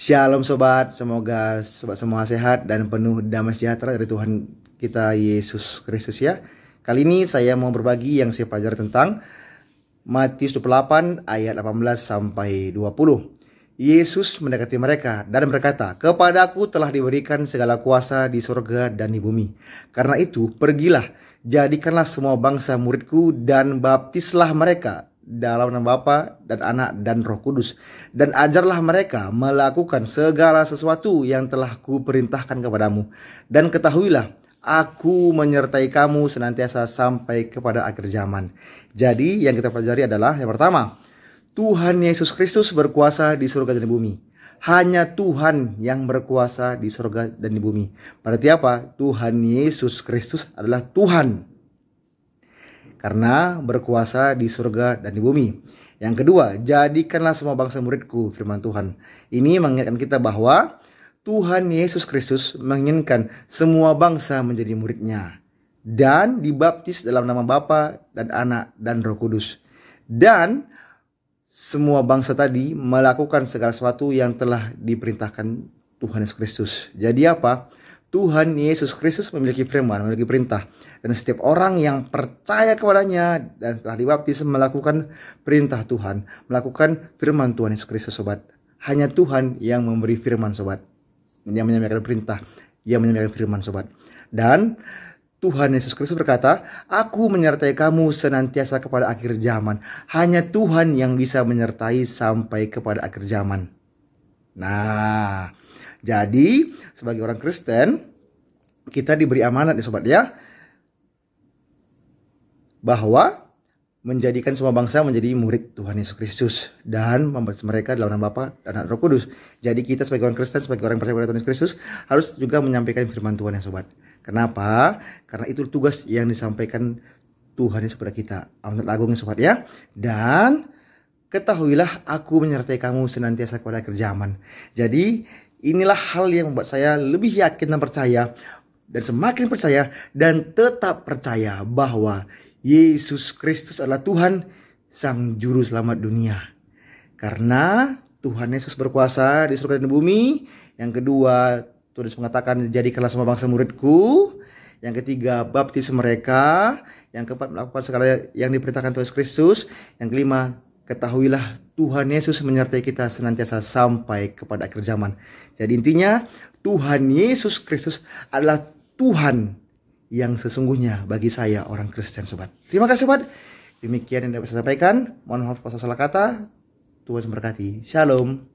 Shalom sobat, semoga sobat semua sehat dan penuh damai sejahtera dari Tuhan kita Yesus Kristus ya. Kali ini saya mau berbagi yang saya pelajari tentang Matius 28 ayat 18 sampai 20. Yesus mendekati mereka dan berkata, "Kepadaku telah diberikan segala kuasa di surga dan di bumi. Karena itu pergilah, jadikanlah semua bangsa muridku dan baptislah mereka dalam nama Bapa dan Anak dan Roh Kudus, dan ajarlah mereka melakukan segala sesuatu yang telah kuperintahkan kepadamu. Dan ketahuilah, aku menyertai kamu senantiasa sampai kepada akhir zaman." Jadi yang kita pelajari adalah yang pertama, Tuhan Yesus Kristus berkuasa di surga dan di bumi. Hanya Tuhan yang berkuasa di surga dan di bumi. Berarti apa? Tuhan Yesus Kristus adalah Tuhan, karena berkuasa di surga dan di bumi. Yang kedua, jadikanlah semua bangsa muridku, firman Tuhan. Ini mengingatkan kita bahwa Tuhan Yesus Kristus menginginkan semua bangsa menjadi muridnya dan dibaptis dalam nama Bapa dan Anak dan Roh Kudus. Dan semua bangsa tadi melakukan segala sesuatu yang telah diperintahkan Tuhan Yesus Kristus. Jadi apa? Tuhan Yesus Kristus memiliki firman, memiliki perintah. Dan setiap orang yang percaya kepadanya dan telah dibaptis melakukan perintah Tuhan, melakukan firman Tuhan Yesus Kristus, sobat. Hanya Tuhan yang memberi firman, sobat. Yang menyampaikan perintah, yang menyampaikan firman, sobat. Dan Tuhan Yesus Kristus berkata, "Aku menyertai kamu senantiasa kepada akhir zaman." Hanya Tuhan yang bisa menyertai sampai kepada akhir zaman. Nah, jadi sebagai orang Kristen, kita diberi amanat nih sobat ya, bahwa menjadikan semua bangsa menjadi murid Tuhan Yesus Kristus dan membaptis mereka dalam nama Bapa dan Anak Roh Kudus. Jadi kita sebagai orang Kristen, sebagai orang percaya kepada Tuhan Yesus Kristus, harus juga menyampaikan firman Tuhan ya sobat. Kenapa? Karena itu tugas yang disampaikan Tuhan Yesus kepada kita. Amanat agung ya sobat ya. Dan ketahuilah, aku menyertai kamu senantiasa kepada akhir zaman. Jadi inilah hal yang membuat saya lebih yakin dan percaya, dan semakin percaya dan tetap percaya bahwa Yesus Kristus adalah Tuhan, Sang Juru Selamat dunia. Karena Tuhan Yesus berkuasa di surga dan di bumi. Yang kedua, Tuhan Yesus mengatakan, "Jadikanlah semua bangsa muridku." Yang ketiga, baptis mereka. Yang keempat, melakukan segala yang diperintahkan Tuhan Yesus Kristus. Yang kelima, ketahuilah Tuhan Yesus menyertai kita senantiasa sampai kepada akhir zaman. Jadi intinya, Tuhan Yesus Kristus adalah Tuhan yang sesungguhnya bagi saya orang Kristen sobat. Terima kasih sobat. Demikian yang dapat saya sampaikan. Mohon maaf kalau salah kata. Tuhan memberkati. Shalom.